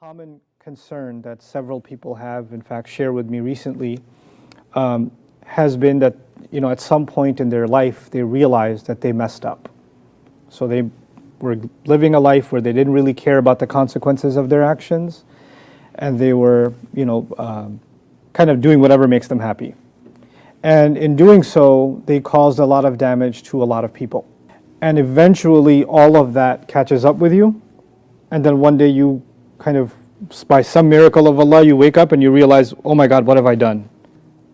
common concern that several people have, in fact, shared with me recently, has been that, at some point in their life, they realized that they messed up. So they were living a life where they didn't really care about the consequences of their actions, and they were, kind of doing whatever makes them happy. And in doing so, they caused a lot of damage to a lot of people. And eventually, all of that catches up with you, and then one day you kind of, by some miracle of Allah, you wake up and you realize, oh my God, what have I done?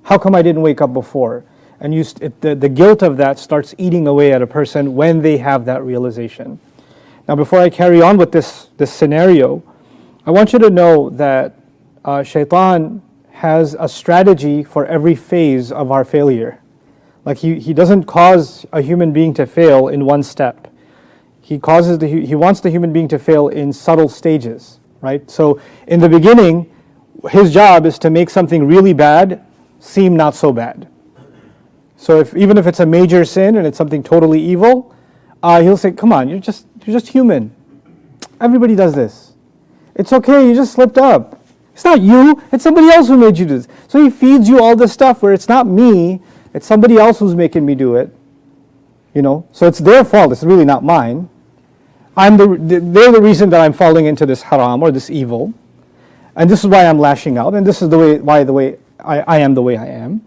How come I didn't wake up before? And the guilt of that starts eating away at a person when they have that realization. Now, before I carry on with this scenario, I want you to know that shaytan has a strategy for every phase of our failure. Like he doesn't cause a human being to fail in one step. He wants the human being to fail in subtle stages, right? So in the beginning, his job is to make something really bad seem not so bad. So even if it's a major sin and it's something totally evil, he'll say, come on, you're just human. Everybody does this. It's okay, you just slipped up. It's not you, it's somebody else who made you do this. So he feeds you all this stuff where it's not me, it's somebody else who's making me do it. So it's their fault, it's really not mine. They're the reason that I'm falling into this haram or this evil. And this is why I'm lashing out, and this is why I am the way I am.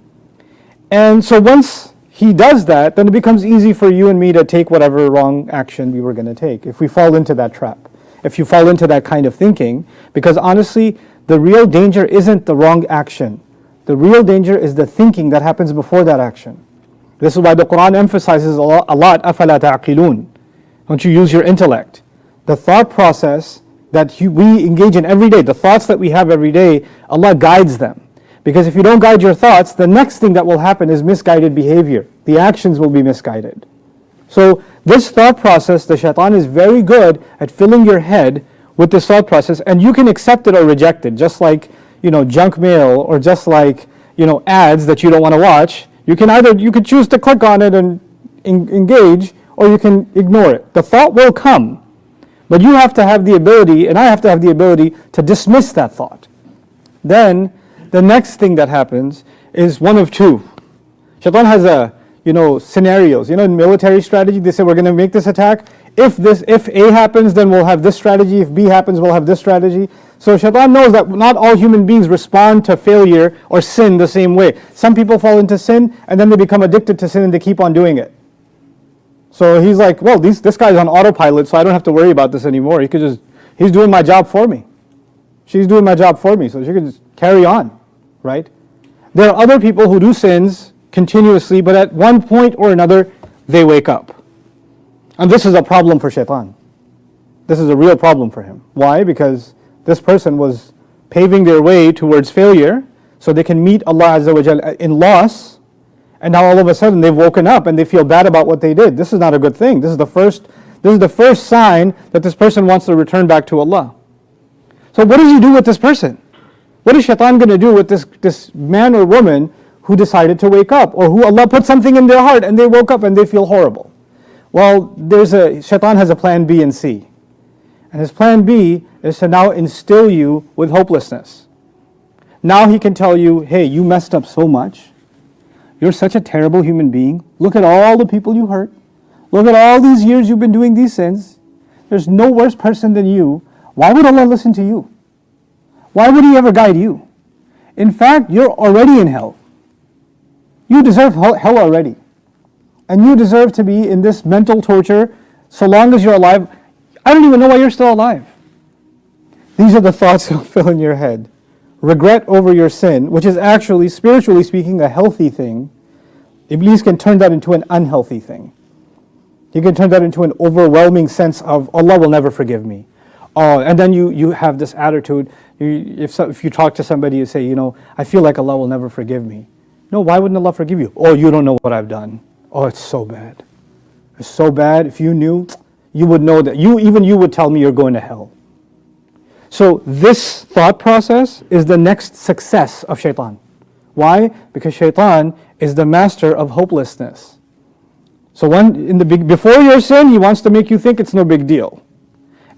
And so once he does that, then it becomes easy for you and me to take whatever wrong action we were going to take, if we fall into that trap, if you fall into that kind of thinking. Because honestly, the real danger isn't the wrong action. The real danger is the thinking that happens before that action. This is why the Quran emphasizes a lot, أَفَلَا تَعْقِلُونَ. Don't you use your intellect? The thought process that we engage in every day, the thoughts that we have every day, Allah guides them. Because if you don't guide your thoughts, the next thing that will happen is misguided behavior. The actions will be misguided. So this thought process, the shaitan is very good at filling your head with this thought process, and you can accept it or reject it, just like junk mail, or just like ads that you don't want to watch. You could choose to click on it and engage, or you can ignore it. The thought will come, but you have to have the ability, and I have to have the ability to dismiss that thought. Then the next thing that happens is one of two. Shaitan has scenarios. In military strategy, they say we're going to make this attack. If A happens, then we'll have this strategy. If B happens, we'll have this strategy. So shaitan knows that not all human beings respond to failure or sin the same way. Some people fall into sin and then they become addicted to sin and they keep on doing it. So he's like, well, this guy's on autopilot, so I don't have to worry about this anymore. He's doing my job for me. She's doing my job for me, so she can just carry on, right? There are other people who do sins continuously, but at one point or another, they wake up. And this is a problem for shaitan. This is a real problem for him. Why? Because this person was paving their way towards failure so they can meet Allah Azza wa Jal in loss, and now all of a sudden they've woken up and they feel bad about what they did. This is not a good thing. This is the first sign that this person wants to return back to Allah. So what does he do with this person? What is shaitan going to do with this man or woman who decided to wake up, or who Allah put something in their heart and they woke up and they feel horrible? Well, shaitan has a plan B and C. And his plan B is to now instill you with hopelessness. Now he can tell you, hey, you messed up so much. You're such a terrible human being. Look at all the people you hurt. Look at all these years you've been doing these sins. There's no worse person than you. Why would Allah listen to you? Why would He ever guide you? In fact, you're already in hell. You deserve hell already. And you deserve to be in this mental torture so long as you're alive. I don't even know why you're still alive. These are the thoughts that fill in your head. Regret over your sin, which is actually, spiritually speaking, a healthy thing. Iblis can turn that into an unhealthy thing. He can turn that into an overwhelming sense of, Allah will never forgive me. And then you have this attitude. If you talk to somebody, you say, I feel like Allah will never forgive me. No, why wouldn't Allah forgive you? Oh, you don't know what I've done. Oh, it's so bad. It's so bad. If you knew, you would know that. Even you would tell me you're going to hell. So this thought process is the next success of shaitan. Why? Because shaitan is the master of hopelessness. So before your sin, he wants to make you think it's no big deal.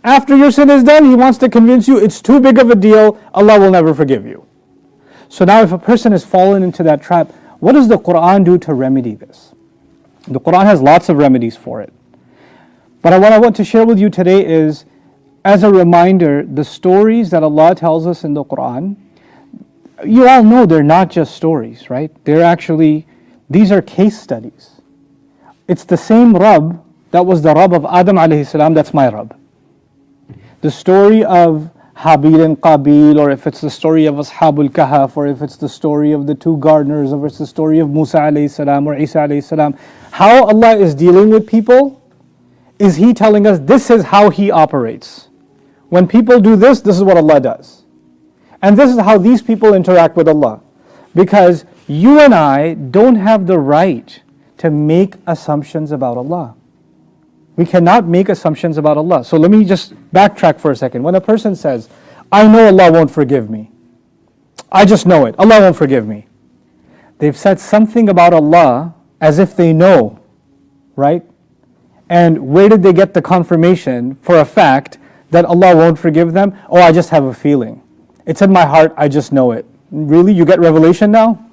After your sin is done, he wants to convince you it's too big of a deal, Allah will never forgive you. So now if a person has fallen into that trap, what does the Quran do to remedy this? The Quran has lots of remedies for it. But what I want to share with you today is, as a reminder, the stories that Allah tells us in the Quran, you all know they're not just stories, right? These are case studies. It's the same Rabb that was the Rabb of Adam alayhi salam, that's my Rabb. The story of Habil and Qabil, or if it's the story of Ashabul Kahf, or if it's the story of the two gardeners, or if it's the story of Musa alayhi salam or Isa alayhi salam, how Allah is dealing with people is He telling us this is how He operates. When people do this, this is what Allah does. And this is how these people interact with Allah. Because you and I don't have the right to make assumptions about Allah. We cannot make assumptions about Allah. So let me just backtrack for a second. When a person says, I know Allah won't forgive me. I just know it. Allah won't forgive me. They've said something about Allah as if they know, right? And where did they get the confirmation for a fact that Allah won't forgive them? Oh, I just have a feeling. It's in my heart, I just know it. Really? You get revelation now?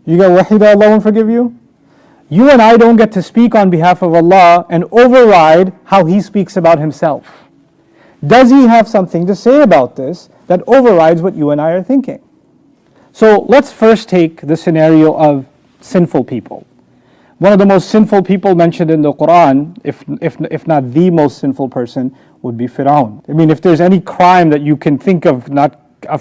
You get wahi that Allah won't forgive you? You and I don't get to speak on behalf of Allah and override how He speaks about Himself. Does He have something to say about this that overrides what you and I are thinking? So let's first take the scenario of sinful people. One of the most sinful people mentioned in the Quran, if not the most sinful person, would be Fir'aun. I mean, if there's any crime that you can think of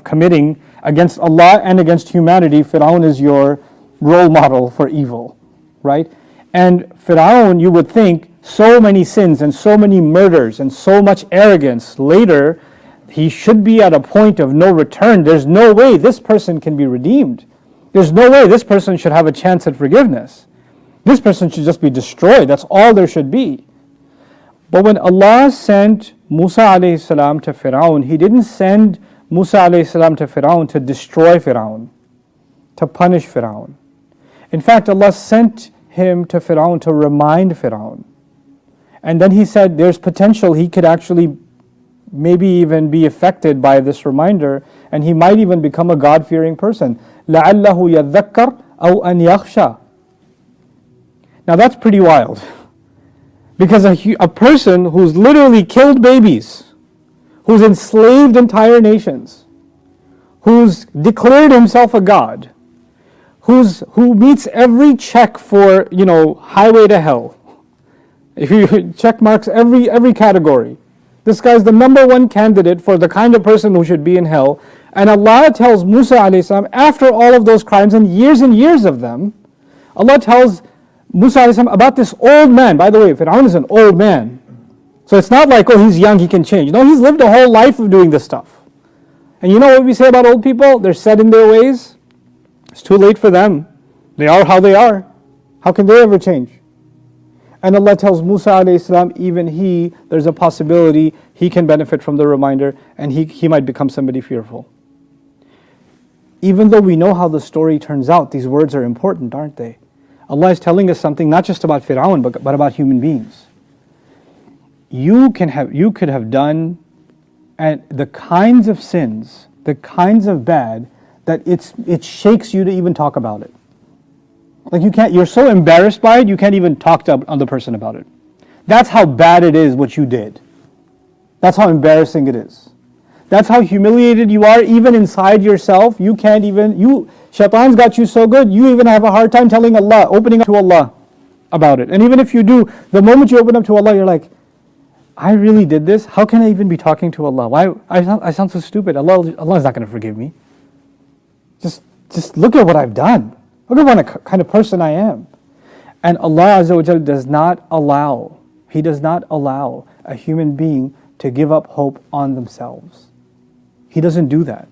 committing against Allah and against humanity, Fir'aun is your role model for evil, right? And Fir'aun, you would think, so many sins and so many murders and so much arrogance, later he should be at a point of no return. There's no way this person can be redeemed. There's no way this person should have a chance at forgiveness. This person should just be destroyed. That's all there should be. But when Allah sent Musa alayhi salam to Fir'aun, He didn't send Musa alayhi salam to Fir'aun to destroy Fir'aun, to punish Fir'aun. In fact, Allah sent him to Fir'aun to remind Fir'aun. And then He said there's potential he could actually maybe even be affected by this reminder, and he might even become a God-fearing person. لَعَلَّهُ يَذَّكَّرْ أَوْ أَنْ يَخْشَى. Now that's pretty wild. Because a person who's literally killed babies, who's enslaved entire nations, who's declared himself a god, who meets every check for, highway to hell. If you check marks every category. This guy's the number one candidate for the kind of person who should be in hell. And Allah tells Musa alayhi salam, after all of those crimes and years of them, Allah tells Musa alayhi salam about this old man. By the way, Fir'aun is an old man. So it's not like, oh, he's young, he can change. No, he's lived a whole life of doing this stuff. And you know what we say about old people? They're set in their ways. It's too late for them. They are how they are. How can they ever change? And Allah tells Musa alayhi salam, even there's a possibility he can benefit from the reminder, and he might become somebody fearful. Even though we know how the story turns out, these words are important, aren't they? Allah is telling us something not just about Fir'aun, but about human beings. You could have done and the kinds of sins, the kinds of bad, that it shakes you to even talk about it. Like you're so embarrassed by it, you can't even talk to another person about it. That's how bad it is what you did. That's how embarrassing it is. That's how humiliated you are, even inside yourself. Shaitan's got you so good, you even have a hard time telling Allah, opening up to Allah about it. And even if you do, the moment you open up to Allah, you're like, I really did this? How can I even be talking to Allah? Why? I sound so stupid. Allah is not going to forgive me. Just look at what I've done. Look at what kind of person I am. And Allah Azza wa Jal does not allow a human being to give up hope on themselves. He doesn't do that.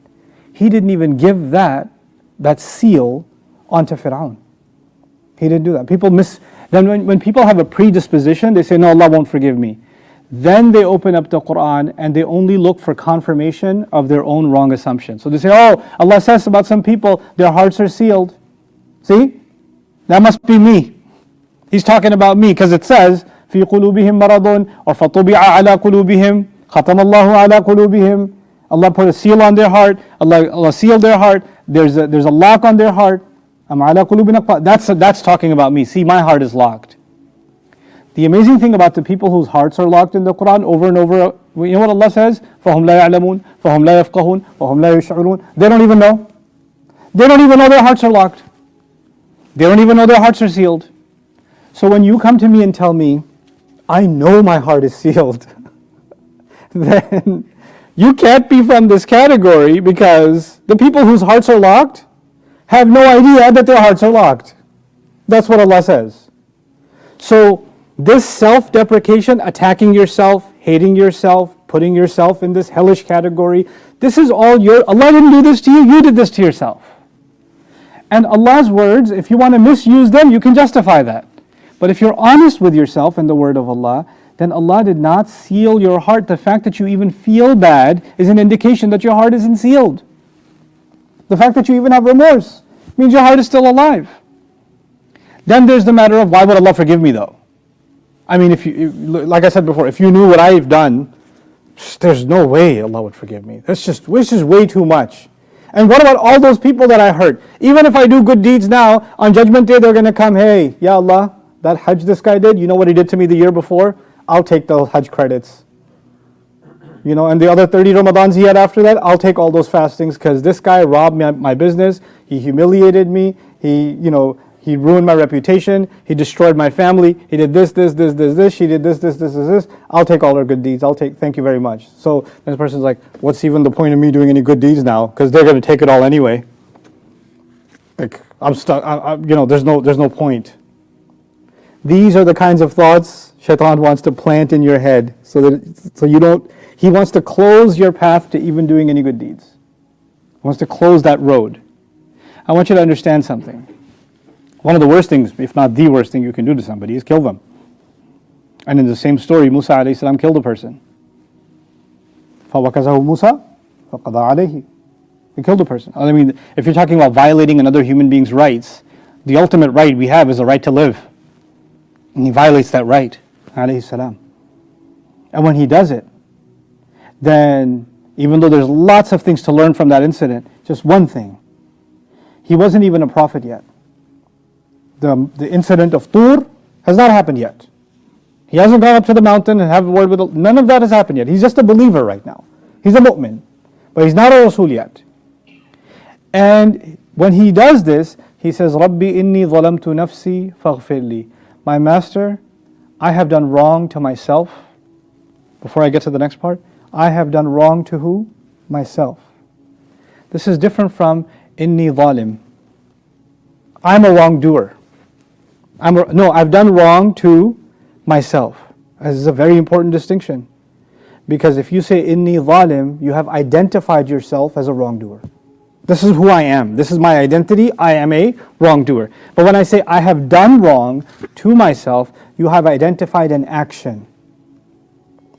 He didn't even give that seal onto Fir'aun. He didn't do that. Then when people have a predisposition, they say, no, Allah won't forgive me. Then they open up the Quran and they only look for confirmation of their own wrong assumption. So they say, oh, Allah says about some people, their hearts are sealed. See? That must be me. He's talking about me because it says في قلوبهم مرض or فطبع على قلوبهم ختم الله على قلوبهم. Allah put a seal on their heart. Allah sealed their heart. There's a lock on their heart. That's talking about me. See, my heart is locked. The amazing thing about the people whose hearts are locked in the Quran over and over, you know what Allah says? فَهُمْ لَا يَعْلَمُونَ فَهُمْ لَا يَفْقَهُونَ فَهُمْ لَا يَشْعُرُونَ. They don't even know. They don't even know their hearts are locked. They don't even know their hearts are sealed. So when you come to me and tell me, I know my heart is sealed, then you can't be from this category, because the people whose hearts are locked have no idea that their hearts are locked. That's what Allah says. So this self-deprecation, attacking yourself, hating yourself, putting yourself in this hellish category, this is all Allah didn't do this to you, you did this to yourself. And Allah's words, if you want to misuse them, you can justify that. But if you're honest with yourself and the word of Allah, then Allah did not seal your heart. The fact that you even feel bad is an indication that your heart isn't sealed. The fact that you even have remorse means your heart is still alive. Then there's the matter of, why would Allah forgive me though? I mean, like I said before, if you knew what I've done, there's no way Allah would forgive me. This is way too much. And what about all those people that I hurt? Even if I do good deeds now, on Judgment Day they're going to come, hey, Ya Allah, that Hajj this guy did, you know what he did to me the year before? I'll take the Hajj credits. And the other 30 Ramadans he had after that, I'll take all those fastings, because this guy robbed my business, he humiliated me, he ruined my reputation, he destroyed my family, he did this, she did this. I'll take all her good deeds, thank you very much. So this person's like, what's even the point of me doing any good deeds now? Because they're going to take it all anyway. Like, I'm stuck, there's no point. These are the kinds of thoughts shaitan wants to plant in your head, he wants to close your path to even doing any good deeds. He wants to close that road. I want you to understand something. One of the worst things, if not the worst thing you can do to somebody, is kill them. And in the same story, Musa alayhi salam killed a person. فَوَكَزَهُ مُوسَى فَقَضَى عَلَيْهِ. He killed a person. I mean, if you're talking about violating another human being's rights, the ultimate right we have is the right to live. And he violates that right, alayhi salam. And when he does it, then even though there's lots of things to learn from that incident, just one thing. He wasn't even a prophet yet. The incident of Tur has not happened yet. He hasn't gone up to the mountain and have a word with Allah. None of that has happened yet. He's just a believer right now. He's a mu'min. But he's not a Rasul yet. And when he does this, he says, Rabbi inni zalamtu nafsi faghfirli. My master, I have done wrong to myself. Before I get to the next part, I have done wrong to who? Myself. This is different from inni zalim. I'm a wrongdoer. I've done wrong to myself. This is a very important distinction. Because if you say inni zalim, you have identified yourself as a wrongdoer. This is who I am. This is my identity. I am a wrongdoer. But when I say I have done wrong to myself, you have identified an action.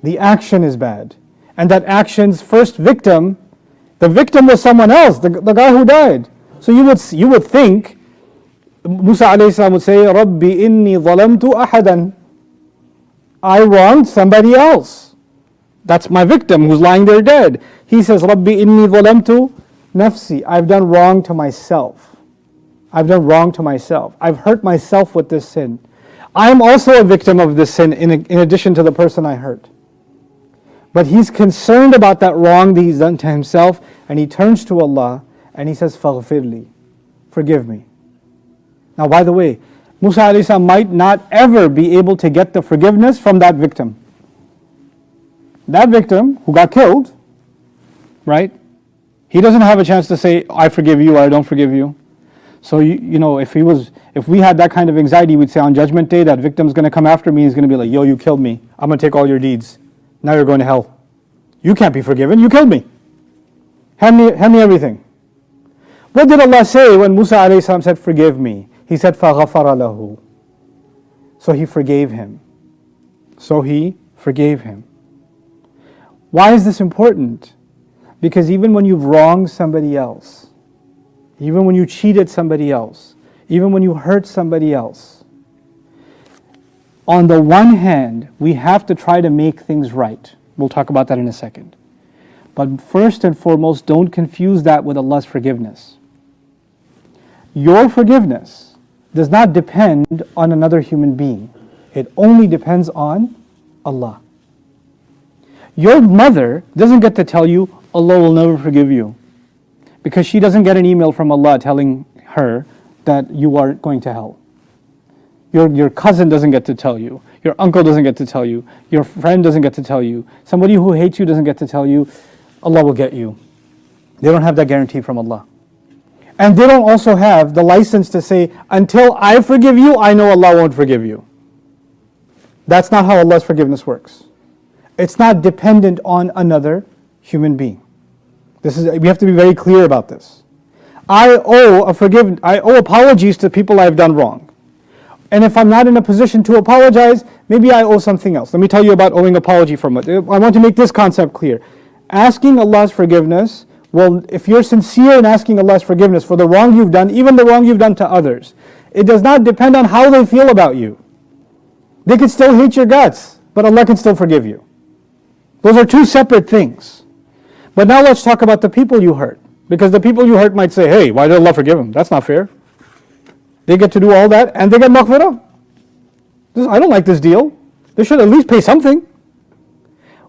The action is bad. And that action's first victim, the victim was someone else, the guy who died. So you would think, Musa alayhi salam would say, Rabbi inni zalamtu ahadan. I wronged somebody else. That's my victim who's lying there dead. He says, Rabbi inni zalamtu nafsi. I've done wrong to myself. I've done wrong to myself. I've hurt myself with this sin. I'm also a victim of this sin in addition to the person I hurt. But he's concerned about that wrong that he's done to himself, and he turns to Allah and he says, Faghfirli, forgive me. Now, by the way, Musa alayhi salam might not ever be able to get the forgiveness from that victim. That victim who got killed, right? He doesn't have a chance to say, I forgive you or I don't forgive you. So, if we had that kind of anxiety, we'd say on Judgment Day, that victim's going to come after me, he's going to be like, yo, you killed me. I'm going to take all your deeds. Now you're going to hell. You can't be forgiven. You killed me. Hand me everything. What did Allah say when Musa alayhi salam said, forgive me? He said, فَغَفَرَ لَهُ. So he forgave him. Why is this important? Because even when you've wronged somebody else, even when you cheated somebody else, even when you hurt somebody else, On the one hand, we have to try to make things right. We'll talk about that in a second. But first and foremost, don't confuse that with Allah's forgiveness. Your forgiveness does not depend on another human being. It only depends on Allah. Your mother doesn't get to tell you, Allah will never forgive you, because she doesn't get an email from Allah telling her that you are going to hell. Your cousin doesn't get to tell you. Your uncle doesn't get to tell you. Your friend doesn't get to tell you. Somebody who hates you doesn't get to tell you, Allah will get you. They don't have that guarantee from Allah. And they don't also have the license to say, until I forgive you, I know Allah won't forgive you. That's not how Allah's forgiveness works. It's not dependent on another human being. We have to be very clear about this. I owe apologies to people I've done wrong. And if I'm not in a position to apologize, maybe I owe something else. Let me tell you about owing apology from it. I want to make this concept clear. Asking Allah's forgiveness, well, if you're sincere in asking Allah's forgiveness for the wrong you've done, even the wrong you've done to others, it does not depend on how they feel about you. They could still hate your guts, but Allah can still forgive you. Those are two separate things. But now let's talk about the people you hurt. Because the people you hurt might say, hey, why did Allah forgive him? That's not fair. They get to do all that and they get maghfirah. I don't like this deal. They should at least pay something.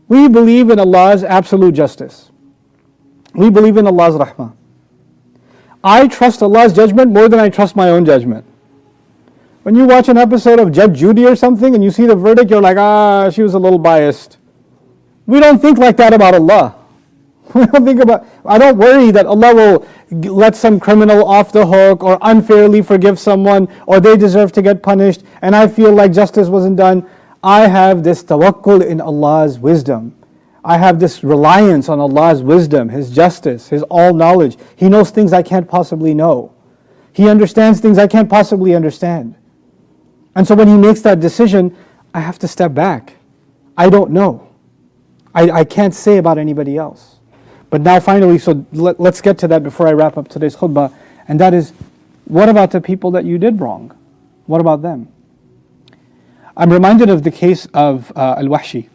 We believe in Allah's absolute justice. We believe in Allah's rahmah. I trust Allah's judgment more than I trust my own judgment. When you watch an episode of Judge Judy or something and you see the verdict, you're like, she was a little biased. We don't think like that about Allah. I don't worry that Allah will let some criminal off the hook or unfairly forgive someone or they deserve to get punished and I feel like justice wasn't done. I have this tawakkul in Allah's wisdom. I have this reliance on Allah's wisdom, His justice, His all-knowledge. He knows things I can't possibly know. He understands things I can't possibly understand. And so when He makes that decision, I have to step back. I don't know. I can't say about anybody else. But now finally, so let's get to that before I wrap up today's khutbah. And that is, what about the people that you did wrong? What about them? I'm reminded of the case of Al-Wahshi.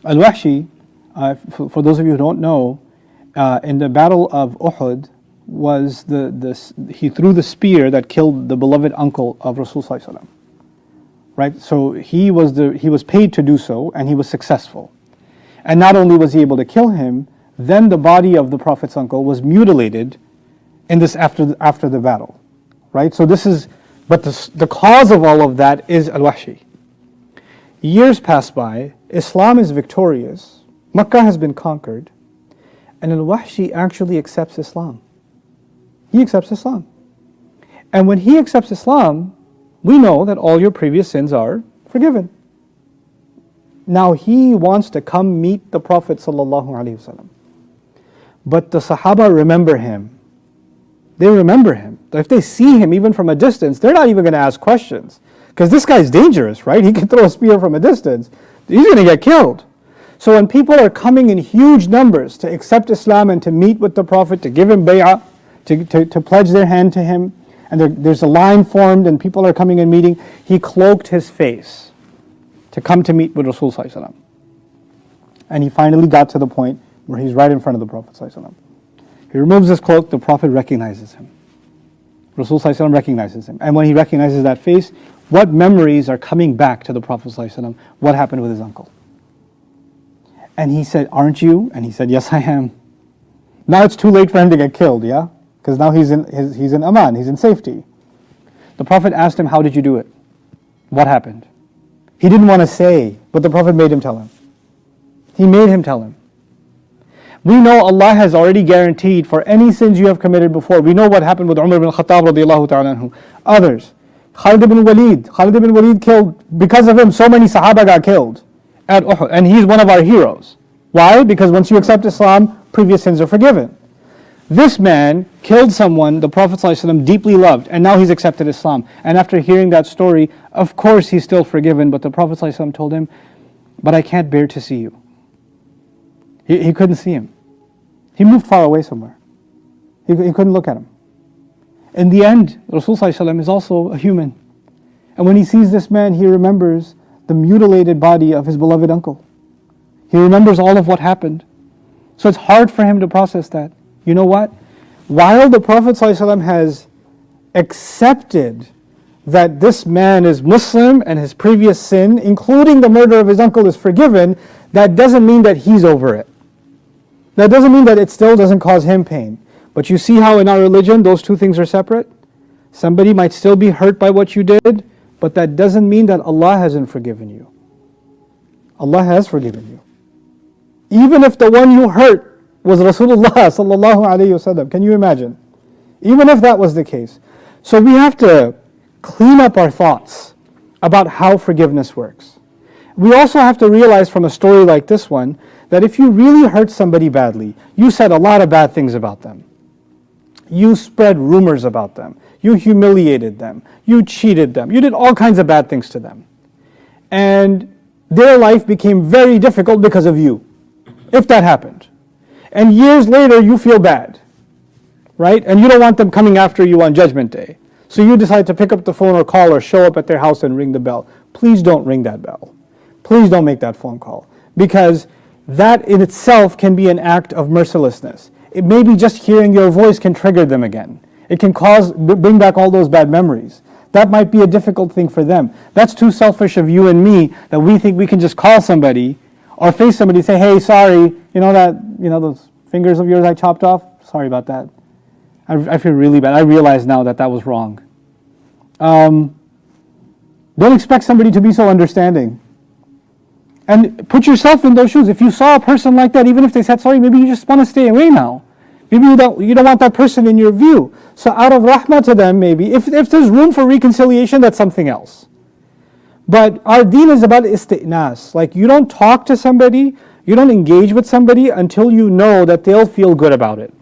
Al-Wahshi, for those of you who don't know, in the battle of Uhud, he threw the spear that killed the beloved uncle of Rasulullah. Right? So he was paid to do so, and he was successful. And not only was he able to kill him, then the body of the Prophet's uncle was mutilated in this after the battle. Right? So but the cause of all of that is Al-Wahshi. Years pass by, Islam is victorious, Makkah has been conquered, and Al-Wahshi actually accepts Islam. He accepts Islam. And when he accepts Islam, we know that all your previous sins are forgiven. Now he wants to come meet the Prophet ﷺ. But the Sahaba remember him. They remember him. If they see him even from a distance, they're not even going to ask questions. Because this guy's dangerous, right? He can throw a spear from a distance. He's going to get killed. So when people are coming in huge numbers to accept Islam and to meet with the Prophet, to give him bay'ah, to pledge their hand to him, and there's a line formed and people are coming and meeting, he cloaked his face to come to meet with Rasulullah. And he finally got to the point where he's right in front of the Prophet. He removes his cloak, the Prophet recognizes him. Rasulullah recognizes him. And when he recognizes that face, what memories are coming back to the Prophet? What happened with his uncle? And he said, aren't you? And he said, yes, I am. Now it's too late for him to get killed, yeah? Because now he's in aman, he's in safety. The Prophet asked him, how did you do it? What happened? He didn't want to say, but the Prophet made him tell him. He made him tell him. We know Allah has already guaranteed for any sins you have committed before. We know what happened with Umar ibn Khattab radiallahu ta'ala anhu. Others. Khalid ibn Walid killed, because of him so many Sahaba got killed at Uhud. And he's one of our heroes. Why? Because once you accept Islam, previous sins are forgiven. This man killed someone the Prophet ﷺ deeply loved, and now he's accepted Islam. And after hearing that story, of course he's still forgiven, but the Prophet ﷺ told him, but I can't bear to see you. He couldn't see him. He moved far away somewhere. He couldn't look at him. In the end, Rasulullah ﷺ is also a human. And when he sees this man, he remembers the mutilated body of his beloved uncle. He remembers all of what happened. So it's hard for him to process that. You know what? While the Prophet ﷺ has accepted that this man is Muslim and his previous sin, including the murder of his uncle, is forgiven, that doesn't mean that he's over it. That doesn't mean that it still doesn't cause him pain. But you see how in our religion those two things are separate? Somebody might still be hurt by what you did, but that doesn't mean that Allah hasn't forgiven you. Allah has forgiven you. Even if the one you hurt was Rasulullah sallallahu alayhi wasallam. Can you imagine? Even if that was the case. So we have to clean up our thoughts about how forgiveness works. We also have to realize from a story like this one that if you really hurt somebody badly, you said a lot of bad things about them. You spread rumors about them. You humiliated them. You cheated them. You did all kinds of bad things to them. And their life became very difficult because of you, if that happened. And years later, you feel bad, right? And you don't want them coming after you on Judgment Day. So you decide to pick up the phone or call or show up at their house and ring the bell. Please don't ring that bell. Please don't make that phone call. Because that in itself can be an act of mercilessness. It may be just hearing your voice can trigger them again. It can bring back all those bad memories. That might be a difficult thing for them. That's too selfish of you and me that we think we can just call somebody or face somebody and say, hey, sorry, those fingers of yours I chopped off? Sorry about that. I feel really bad. I realize now that was wrong. Don't expect somebody to be so understanding. And put yourself in those shoes. If you saw a person like that, even if they said sorry, maybe you just want to stay away now. Maybe you don't want that person in your view. So out of rahmah to them, maybe, if there's room for reconciliation, that's something else. But our deen is about isti'nas. Like you don't talk to somebody, you don't engage with somebody until you know that they'll feel good about it.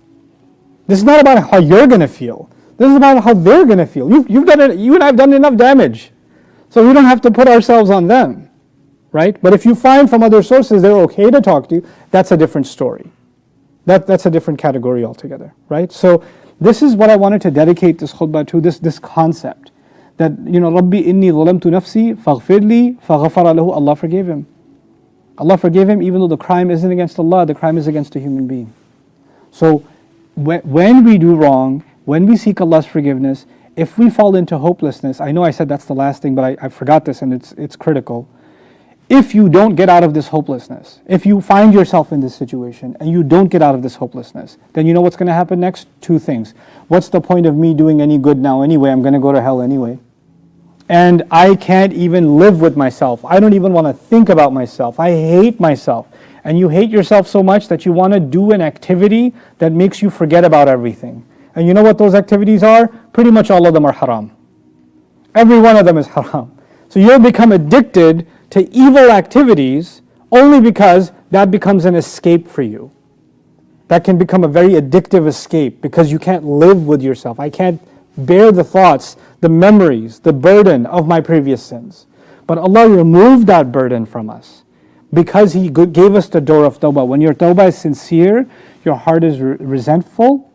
This is not about how you're going to feel. This is about how they're going to feel. You and I have done enough damage. So we don't have to put ourselves on them. Right? But if you find from other sources they're okay to talk to you, that's a different story. That's a different category altogether. Right? So this is what I wanted to dedicate this khutbah to, this concept. That, Rabbi inni zalamtu nafsi faghfirli faghfara lahu. Allah forgave him. Allah forgave him even though the crime isn't against Allah, the crime is against a human being. So when we do wrong, when we seek Allah's forgiveness, if we fall into hopelessness, I know I said that's the last thing, but I forgot this and it's critical. If you don't get out of this hopelessness, if you find yourself in this situation and you don't get out of this hopelessness, then you know what's going to happen next? Two things. What's the point of me doing any good now anyway? I'm going to go to hell anyway. And I can't even live with myself. I don't even want to think about myself. I hate myself. And you hate yourself so much that you want to do an activity that makes you forget about everything. And you know what those activities are? Pretty much all of them are haram. Every one of them is haram. So you'll become addicted to evil activities only because that becomes an escape for you. That can become a very addictive escape because you can't live with yourself. I can't bear the thoughts, the memories, the burden of my previous sins. But Allah removed that burden from us because He gave us the door of tawbah. When your tawbah is sincere, your heart is resentful,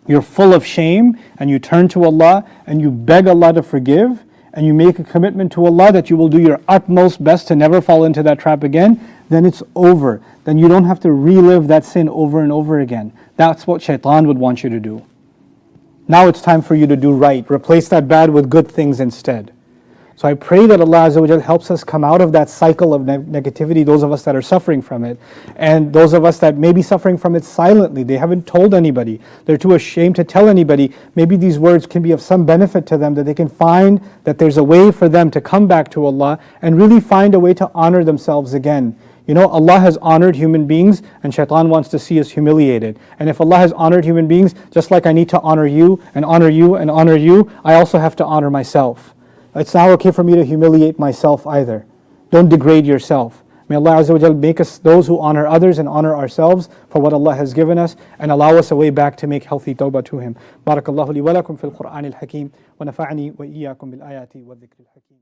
you're full of shame, and you turn to Allah and you beg Allah to forgive, and you make a commitment to Allah that you will do your utmost best to never fall into that trap again, then it's over. Then you don't have to relive that sin over and over again. That's what shaytan would want you to do. Now it's time for you to do right. Replace that bad with good things instead. So I pray that Allah Azza wa Jal helps us come out of that cycle of negativity, those of us that are suffering from it, and those of us that may be suffering from it silently. They haven't told anybody. They're too ashamed to tell anybody. Maybe these words can be of some benefit to them, that they can find that there's a way for them to come back to Allah and really find a way to honor themselves again. Allah has honored human beings and shaitan wants to see us humiliated. And if Allah has honored human beings, just like I need to honor you and honor you and honor you, I also have to honor myself. It's not okay for me to humiliate myself either. Don't degrade yourself. May Allah Azza wa Jal make us those who honor others and honor ourselves for what Allah has given us, and allow us a way back to make healthy tawbah to Him. Barakallahu li wa lakum fil Qur'an al-Hakim wa nafa'ani wa iyyakum bil ayati wa dhikr al-Hakim.